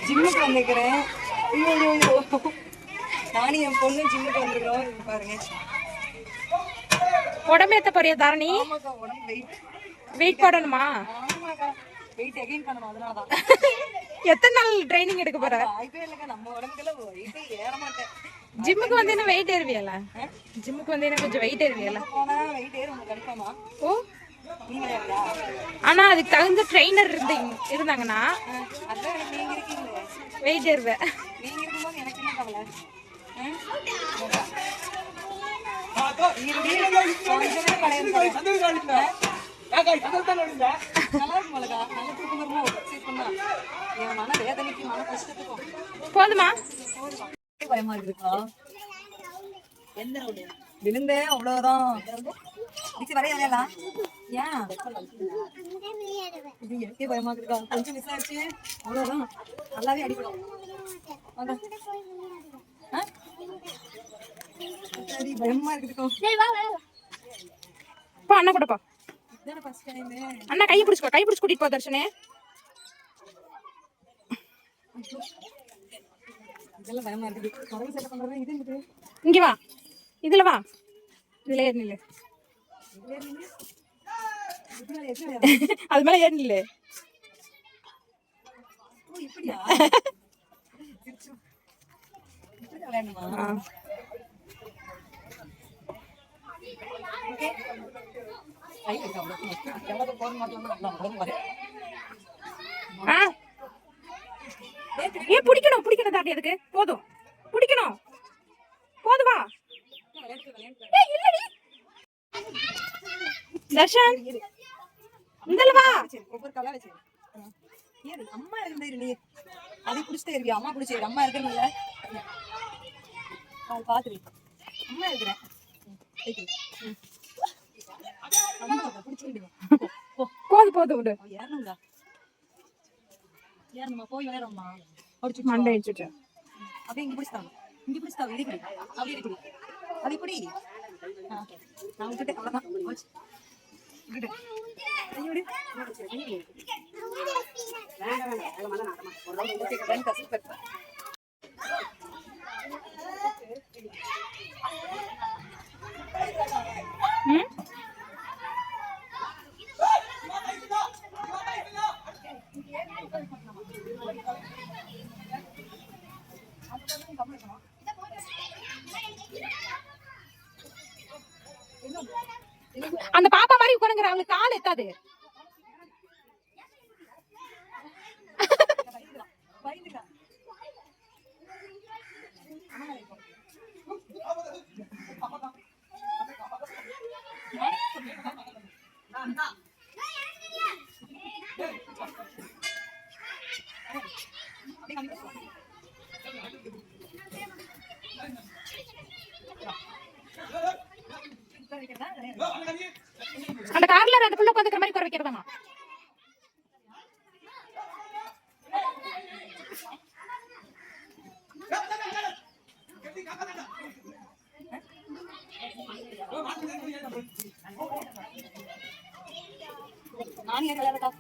ஜிம்முக்கு வந்துக்கிறேன். நானும் என் பொண்ணு ஜிம்முக்கு வந்துருக்கோம். பாருங்க உடம்பேத்த போறியா தாரணி? வெயிட் போடணுமா? வெயிட் எகைன் பண்ணணும். அதனாலதான். எத்தனை நாள் ட்ரைனிங் எடுக்க போற? வாய்ப்பே இல்லைங்க. நம்ம உடம்புக்குள்ள வெயிட்டே ஏற மாட்டேன். ஜிம்முக்கு வந்து என்ன வெயிட் ஏறுவியல? ஜிம்முக்கு வந்து என்ன கொஞ்சம் வெயிட் ஏறுவியல? போனா வெயிட் ஏறும் கன்ஃபார்மா. ஓ ஆனா அதுக்கு தகுந்த ட்ரெயினர் இருந்தாங்கன்னா நீங்க இருக்கீங்களே வெயிட் ஏறுவேன். நீங்க இருக்கும்போது எனக்கு என்ன கவலை? போதுமா? பயமா இருக்குக்கா. விழுந்தேன் அவ்வளவுதான். வரையலாம் ஏன் இது எனக்கே பயமா இருக்கா? கொஞ்சம் மிஸ் ஆயிடுச்சு அவ்வளவுதான். நல்லாவே அடிக்கலாம். பயமா இருக்குதுக்கா. அண்ணா கூடப்பா. அண்ணா கையை பிடிச்சுக்கோ. கை பிடிச்சு கூட்டிட்டு போ தர்ஷனே. இதெல்லாம் பயமா இருக்குது. இங்க வா. இதுல வா. இதுல ஏறி நில்லு. அது மேல ஏறி நில்லு. ஏன் பிடிக்கணும் பிடிக்கணும் தாண்டி அதுக்கு போதும். பிடிக்கணும் போதுவா? தர்ஷன் இந்தல வா. ஒவ்வொரு கலா வச்சு அம்மா இருந்தே அதை பிடிச்சிட்டே இருக்கியா? அம்மா பிடிச்சி அம்மா இருக்கணும்ல. பாத்துரு அம்மா இருக்கிறேன். போதும் போதும் விடு. ஏறணுங்களா? ஏறணுமா? போய் விளையாடுறோம்மா. மண்டை வச்சுட்டு அப்படியே இங்க பிடிச்சிட்டாங்க. இங்க பிடிச்சிட்டாங்க. இதே குடி அப்படியே குடி. அது குடி. நான் விட்டுட்டேன் அவ்வளவுதான். அந்த பாப்பா மாதிரி உட்காருங்கிற அவளுக்கு கால் எத்தாது. அந்த கார்ல அந்த புள்ள உட்காந்துக்கிற மாதிரி உட்கார வைக்கிறதாமா? நானே விளையாடா.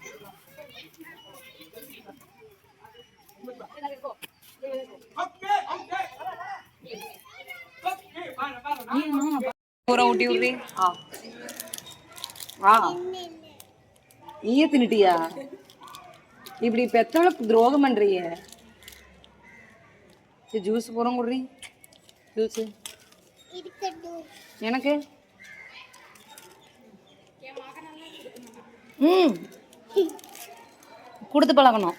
ஊட்டி விடுறீ. நீயே தின்னுட்டியா? இப்படி பெத்தவள துரோகம் பண்றிய. ஜூஸ் போறோம் குடுறீ. ஜூஸ் எனக்கு கொடுத்து பழகணும்.